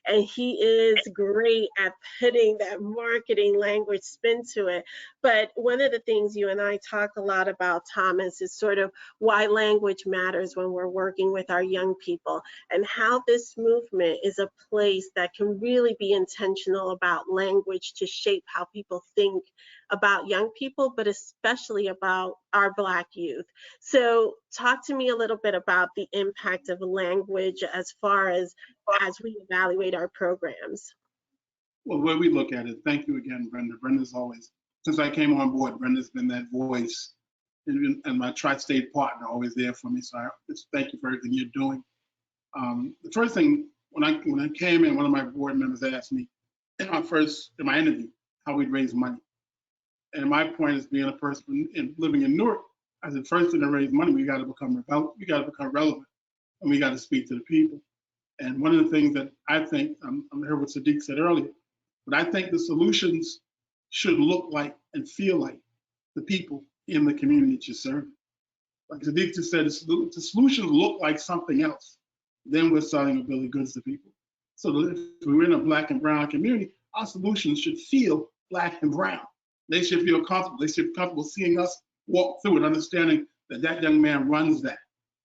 and he is great at putting that marketing language spin to it. But one of the things you and I talk a lot about, Thomas, is sort of why language matters when we're working with our young people, and how this movement is a place that can really be intentional about language to shape how people think about young people, but especially about our Black youth. So talk to me a little bit about the impact of language as far as we evaluate our programs. Well, the way we look at it, thank you again, Brenda. Brenda's always, since I came on board, Brenda's been that voice and my tri-state partner, always there for me. So I just thank you for everything you're doing. The first thing, when I came in, one of my board members asked me in my interview how we'd raise money. And my point is, being a person living in Newark, I said, first thing to raise money, we got to become relevant, and we got to speak to the people. And one of the things that I think, I'm heard what Sadiq said earlier, but I think the solutions should look like and feel like the people in the community that you serve. Like Sadiq just said, the solutions look like something else. Then we're selling a bill of goods to people. So if we're in a Black and brown community, our solutions should feel Black and brown. They should feel comfortable. They should be comfortable seeing us walk through it, understanding that that young man runs that,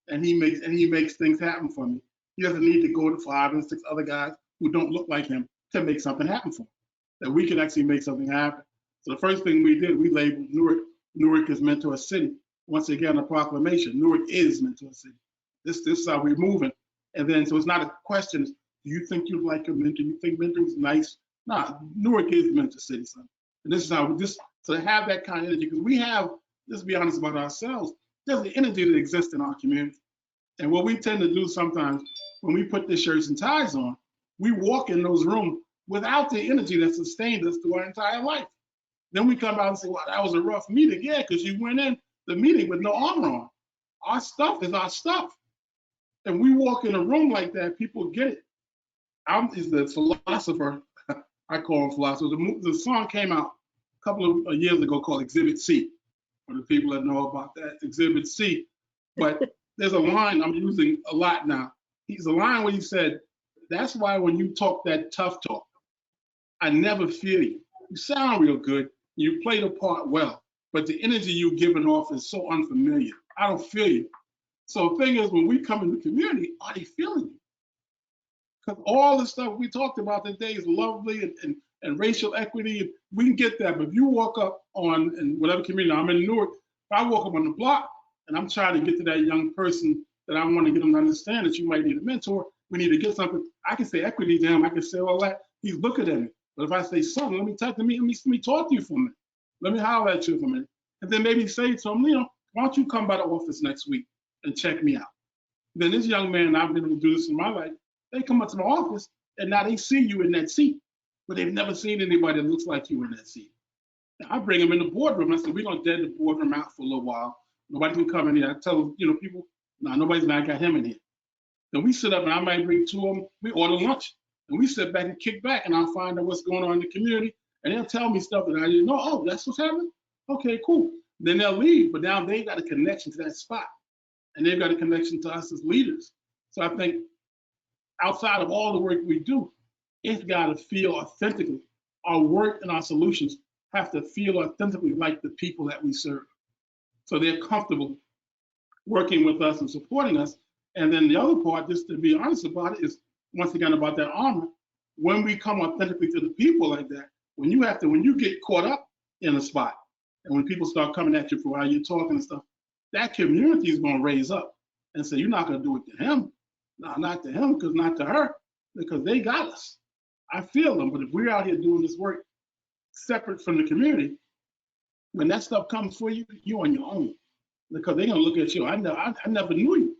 and he makes things happen for me. He doesn't need to go to 5 and 6 other guys who don't look like him to make something happen for him. That we can actually make something happen. So the first thing we did, we labeled Newark is Mentor City. Once again, a proclamation: Newark is Mentor City. This is how we're moving. And then, so it's not a question: do you think you'd like a mentor? You think mentoring's nice? Nah, Newark is Mentor City, son. And this is how so to have that kind of energy, because we have, let's be honest about ourselves, there's the energy that exists in our community. And what we tend to do sometimes when we put the shirts and ties on, we walk in those rooms without the energy that sustained us through our entire life. Then we come out and say, well, that was a rough meeting. Yeah, because you went in the meeting with no armor on. Our stuff is our stuff. And we walk in a room like that, people get it. Is the philosopher, I call him philosopher. The song came out a couple of years ago called Exhibit C, for the people that know about that, Exhibit C. But there's a line I'm using a lot now. He's a line where he said, that's why when you talk that tough talk, I never feel you. You sound real good. You play the part well, but the energy you're giving off is so unfamiliar. I don't feel you. So the thing is, when we come in the community, are they feeling you? Because all the stuff we talked about today is lovely and racial equity. We can get that, but if you walk up in whatever community, I'm in Newark, if I walk up on the block and I'm trying to get to that young person that I want to get them to understand that you might need a mentor, we need to get something. I can say equity to him. I can say all that. He's looking at me. But if I say, son, let me talk to you for a minute. Let me holler at you for a minute. And then maybe say to him, why don't you come by the office next week and check me out? Then this young man, I've been able to do this in my life, they come up to my office and now they see you in that seat, but they've never seen anybody that looks like you in that seat. Now, I bring them in the boardroom. I said, we're going to dead the boardroom out for a little while. Nobody can come in here. I tell people, no, nobody's not got him in here. Then we sit up and I might bring 2 of them. We order lunch and we sit back and kick back and I'll find out what's going on in the community and they'll tell me stuff that I didn't know. Oh, that's what's happening? Okay, cool. Then they'll leave, but now they've got a connection to that spot and they've got a connection to us as leaders. So I think outside of all the work we do, it's got to feel authentically. Our work and our solutions have to feel authentically like the people that we serve. So they're comfortable working with us and supporting us. And then the other part, just to be honest about it, is once again about that armor. When we come authentically to the people like that, when you get caught up in a spot, and when people start coming at you for how you're talking and stuff, that community is going to raise up and say, you're not going to do it to him. No, not to him, because not to her, because they got us. I feel them, but if we're out here doing this work separate from the community, when that stuff comes for you, you're on your own, because they're gonna look at you. I never knew you.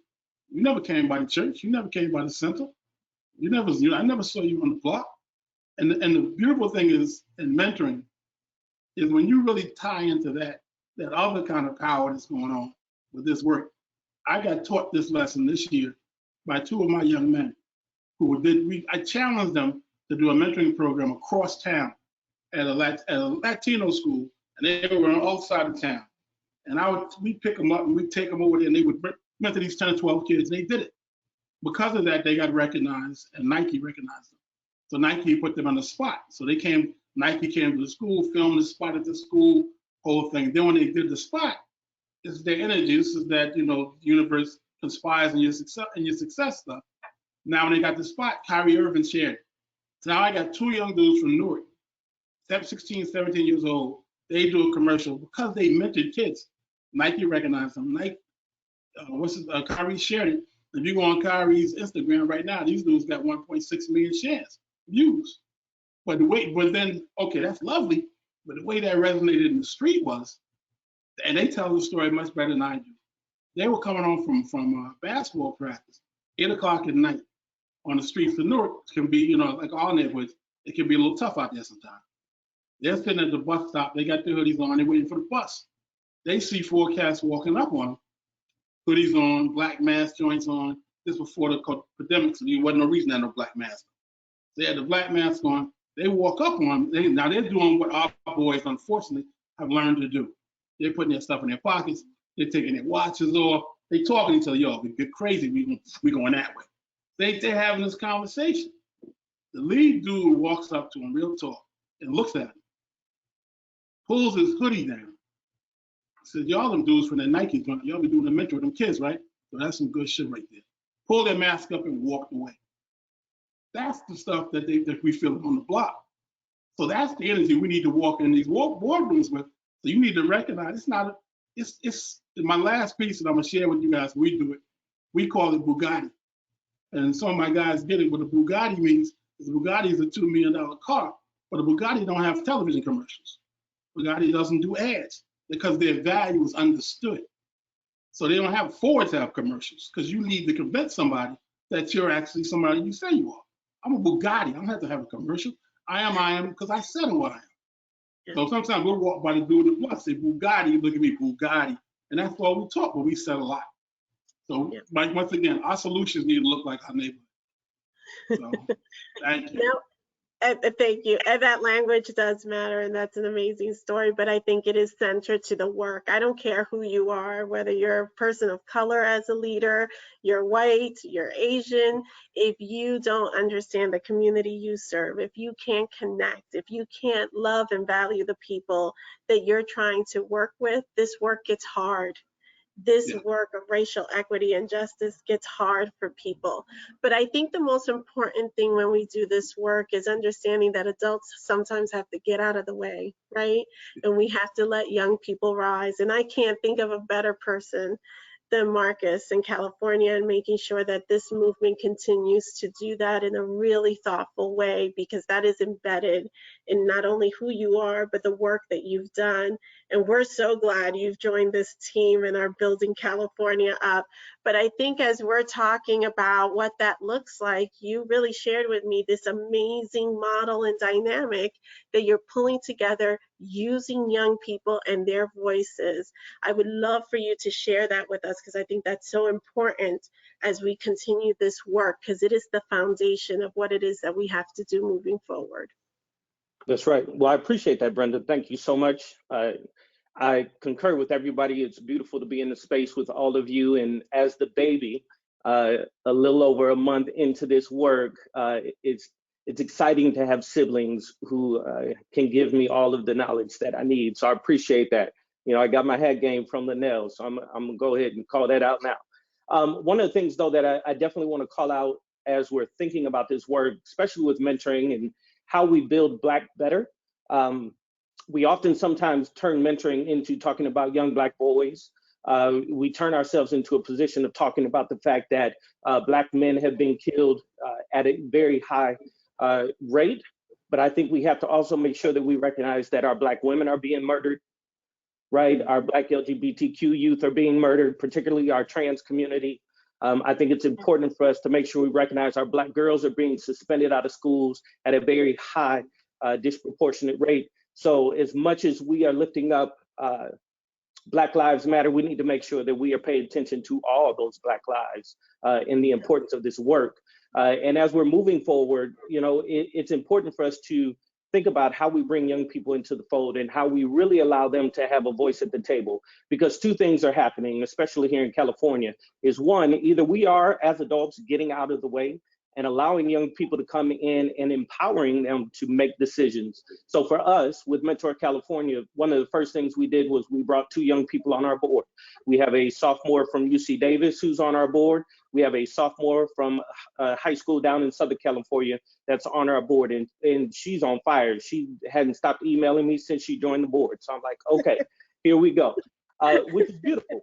You never came by the church. You never came by the center. I never saw you on the block. And the beautiful thing is in mentoring is when you really tie into that other kind of power that's going on, with this work. I got taught this lesson this year by two of my young men I challenged them to do a mentoring program across town at a Latino school, and they were on all sides of town. And we'd pick them up and we'd take them over there, and they would mentor these 10 or 12 kids, and they did it. Because of that, they got recognized, and Nike recognized them. So Nike put them on the spot. So Nike came to the school, filmed the spot at the school, whole thing. Then when they did the spot, this is their energy. This is that, the universe conspires in your success stuff. Now when they got the spot, Kyrie Irving shared it. So now I got two young dudes from Newark, 16, 17 years old. They do a commercial because they mentored kids. Nike recognized them. Kyrie shared it. If you go on Kyrie's Instagram right now, these dudes got 1.6 million views. But then, okay, that's lovely. But the way that resonated in the street was, and they tell the story much better than I do. They were coming home from basketball practice, 8 o'clock at night on the streets of Newark. It can be, like all neighborhoods, it can be a little tough out there sometimes. They're sitting at the bus stop, they got their hoodies on, they're waiting for the bus. They see 4 cats walking up on them, hoodies on, black mask joints on. This was before the pandemic, so there wasn't no reason to have no black mask. They had the black mask on. They walk up on them. Now they're doing what our boys, unfortunately, have learned to do. They're putting their stuff in their pockets. They're taking their watches off. They talking to each other, yo, we get crazy, we going that way. They're having this conversation. The lead dude walks up to him real talk and looks at him, pulls his hoodie down, says, y'all them dudes from the Nike joint, y'all be doing the mentor of them kids, right? So that's some good shit right there. Pulled their mask up and walked away. That's the stuff that we feel on the block. So that's the energy we need to walk in these boardrooms with. So you need to recognize it's my last piece that I'm gonna share with you guys. We do it. We call it Bugatti. And some of my guys get it. What a Bugatti means is a Bugatti is a $2 million car, but a Bugatti don't have television commercials. Bugatti doesn't do ads because their value is understood. So they don't have Fords have commercials because you need to convince somebody that you're actually somebody you say you are. I'm a Bugatti. I don't have to have a commercial. I am because I said what I am. Yeah. So sometimes we'll walk by the dude in the block, say Bugatti, look at me, Bugatti. And that's all we talk, but we said a lot. So Mike, once again, our solutions need to look like our neighborhood. So thank you. Thank you. And that language does matter, and that's an amazing story, but I think it is centered to the work. I don't care who you are, whether you're a person of color as a leader, you're white, you're Asian, if you don't understand the community you serve, if you can't connect, if you can't love and value the people that you're trying to work with, this work gets hard. This work of racial equity and justice gets hard for people. But I think the most important thing when we do this work is understanding that adults sometimes have to get out of the way, right? And we have to let young people rise. And I can't think of a better person than Marcus in California, and making sure that this movement continues to do that in a really thoughtful way, because that is embedded in not only who you are, but the work that you've done. And we're so glad you've joined this team and are building California up. But I think as we're talking about what that looks like, you really shared with me this amazing model and dynamic that you're pulling together using young people and their voices. I would love for you to share that with us, because I think that's so important as we continue this work, because it is the foundation of what it is that we have to do moving forward. That's right. Well, I appreciate that, Brenda. Thank you so much. I concur with everybody. It's beautiful to be in the space with all of you. And as the baby, a little over a month into this work, it's exciting to have siblings who can give me all of the knowledge that I need. So I appreciate that. You know, I got my head game from Linnell, so I'm gonna go ahead and call that out now. One of the things though that I definitely want to call out as we're thinking about this work, especially with mentoring and how we build Black better, we often sometimes turn mentoring into talking about young Black boys. We turn ourselves into a position of talking about the fact that Black men have been killed at a very high rate. But I think we have to also make sure that we recognize that our Black women are being murdered, right? Our Black LGBTQ youth are being murdered, particularly our trans community. I think it's important for us to make sure we recognize our Black girls are being suspended out of schools at a very high, disproportionate rate. So as much as we are lifting up Black Lives Matter, we need to make sure that we are paying attention to all those Black lives and the importance of this work. And as we're moving forward, you know, it's important for us to think about how we bring young people into the fold and how we really allow them to have a voice at the table. Because two things are happening, especially here in California, is one, either we are as adults getting out of the way and allowing young people to come in and empowering them to make decisions. So for us with Mentor California, one of the first things we did was we brought 2 young people on our board. We have a sophomore from UC Davis who's on our board. We have a sophomore from high school down in Southern California that's on our board, and she's on fire. She hadn't stopped emailing me since she joined the board. So I'm like, okay, here we go, which is beautiful.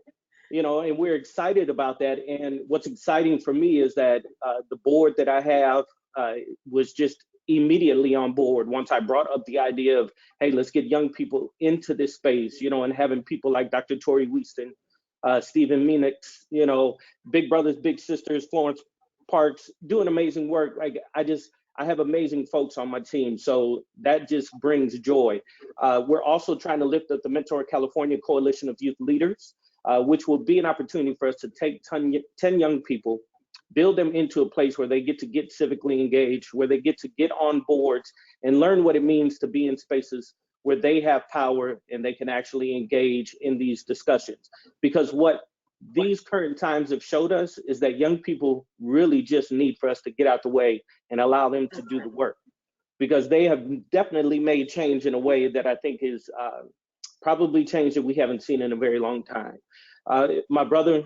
You know, and we're excited about that. And what's exciting for me is that the board that I have was just immediately on board once I brought up the idea of, hey, let's get young people into this space, you know, and having people like Dr. Tori Weaston, Stephen Meanix, you know, Big Brothers, Big Sisters, Florence Parks, doing amazing work. Like I have amazing folks on my team. So that just brings joy. We're also trying to lift up the Mentor California Coalition of Youth Leaders, which will be an opportunity for us to take 10 young people, build them into a place where they get civically engaged, where they get to get on boards and learn what it means to be in spaces where they have power and they can actually engage in these discussions. Because what these current times have showed us is that young people really just need for us to get out the way and allow them to do the work. Because they have definitely made change in a way that I think is probably change that we haven't seen in a very long time. My brother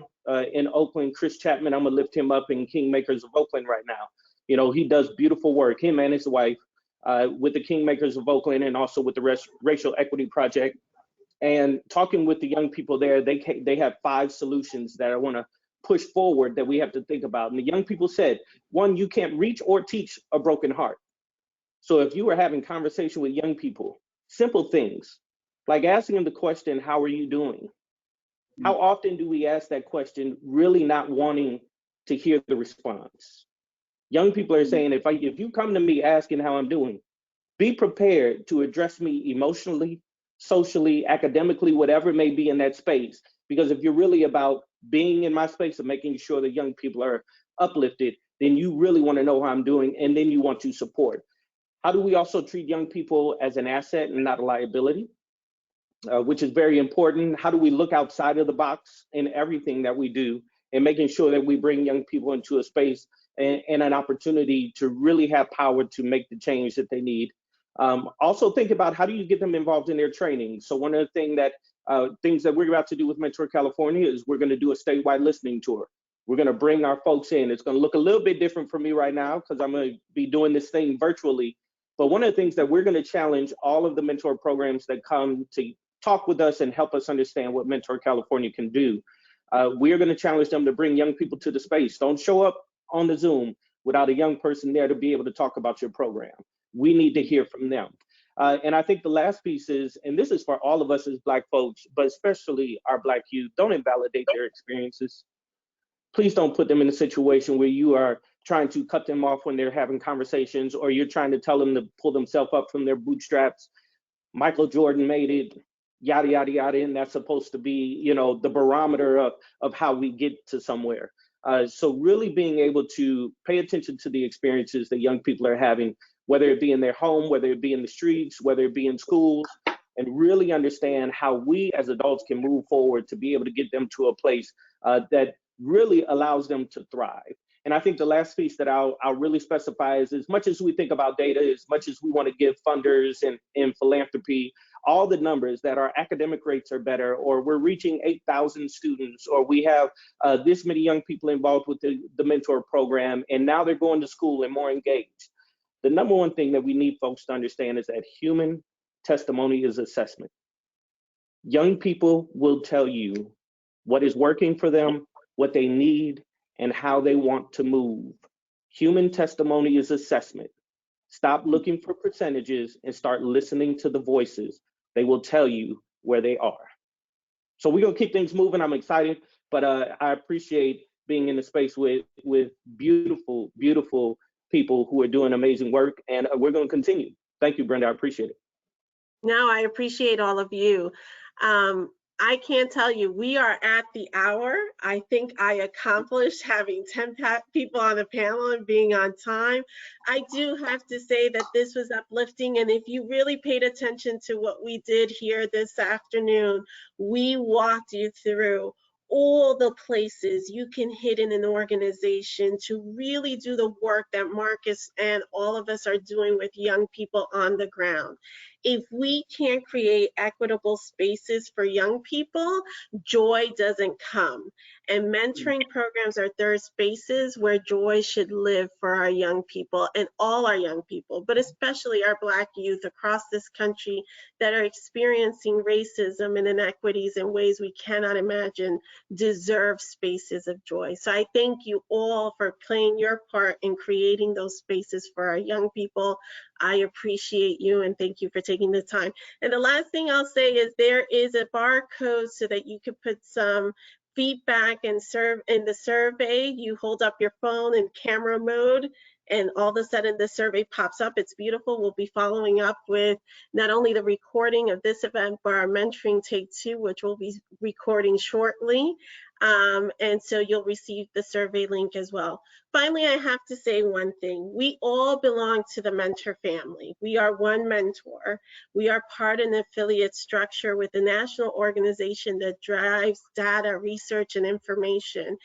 in Oakland, Chris Chapman, I'm gonna lift him up in Kingmakers of Oakland right now. You know, he does beautiful work, him and his wife, with the Kingmakers of Oakland and also with the Racial Equity Project. And talking with the young people there, they have 5 solutions that I wanna push forward that we have to think about. And the young people said, one, you can't reach or teach a broken heart. So if you were having conversation with young people, simple things, like asking them the question, how are you doing? How often do we ask that question really not wanting to hear the response? Young people are saying, if you come to me asking how I'm doing, be prepared to address me emotionally, socially, academically, whatever it may be in that space. Because if you're really about being in my space and making sure that young people are uplifted, then you really want to know how I'm doing, and then you want to support. How do we also treat young people as an asset and not a liability? Which is very important. How do we look outside of the box in everything that we do, and making sure that we bring young people into a space and an opportunity to really have power to make the change that they need. Also think about how do you get them involved in their training. So one of the things that we're about to do with Mentor California is we're gonna do a statewide listening tour. We're gonna bring our folks in. It's gonna look a little bit different for me right now because I'm gonna be doing this thing virtually. But one of the things that we're gonna challenge all of the mentor programs that come to talk with us and help us understand what Mentor California can do. We are going to challenge them to bring young people to the space. Don't show up on the Zoom without a young person there to be able to talk about your program. We need to hear from them. And I think the last piece is, and this is for all of us as Black folks, but especially our Black youth, don't invalidate their experiences. Please don't put them in a situation where you are trying to cut them off when they're having conversations, or you're trying to tell them to pull themselves up from their bootstraps. Michael Jordan made it, yada, yada, yada, and that's supposed to be, you know, the barometer of how we get to somewhere. So really being able to pay attention to the experiences that young people are having, whether it be in their home, whether it be in the streets, whether it be in schools, and really understand how we as adults can move forward to be able to get them to a place that really allows them to thrive. And I think the last piece that I'll really specify is, as much as we think about data, as much as we want to give funders and philanthropy all the numbers that our academic rates are better, or we're reaching 8,000 students, or we have this many young people involved with the mentor program, and now they're going to school and more engaged. The number one thing that we need folks to understand is that human testimony is assessment. Young people will tell you what is working for them, what they need, and how they want to move. Human testimony is assessment. Stop looking for percentages and start listening to the voices. They will tell you where they are. So we're gonna keep things moving. I'm excited, but I appreciate being in the space with beautiful, beautiful people who are doing amazing work, and we're gonna continue. Thank you, Brenda, I appreciate it. No, I appreciate all of you. I can't tell you, we are at the hour. I think I accomplished having 10 people on the panel and being on time. I do have to say that this was uplifting. And if you really paid attention to what we did here this afternoon, we walked you through all the places you can hit in an organization to really do the work that Marcus and all of us are doing with young people on the ground. If we can't create equitable spaces for young people, joy doesn't come. And mentoring programs are third spaces where joy should live for our young people and all our young people, but especially our Black youth across this country that are experiencing racism and inequities in ways we cannot imagine, deserve spaces of joy. So I thank you all for playing your part in creating those spaces for our young people. I appreciate you and thank you for taking the time. And the last thing I'll say is there is a barcode so that you could put some feedback and in the survey. You hold up your phone in camera mode and all of a sudden the survey pops up. It's beautiful. We'll be following up with not only the recording of this event, but our mentoring take 2, which we'll be recording shortly. And so you'll receive the survey link as well. Finally, I have to say one thing. We all belong to the mentor family. We are one mentor. We are part of an affiliate structure with a national organization that drives data, research, and information.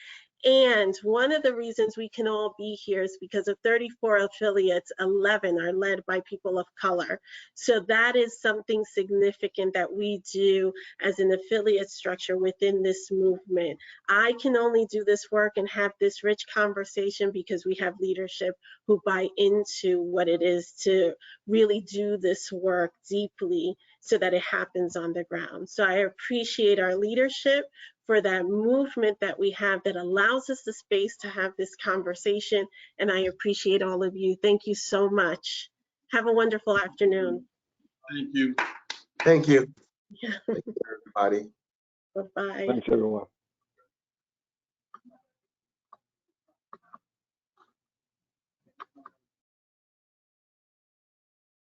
And one of the reasons we can all be here is because of 34 affiliates, 11 are led by people of color. So that is something significant that we do as an affiliate structure within this movement. I can only do this work and have this rich conversation because we have leadership who buy into what it is to really do this work deeply so that it happens on the ground. So I appreciate our leadership for that movement that we have that allows us the space to have this conversation. And I appreciate all of you. Thank you so much. Have a wonderful afternoon. Thank you. Thank you. Yeah. Thank you, everybody. Bye-bye. Thanks, everyone.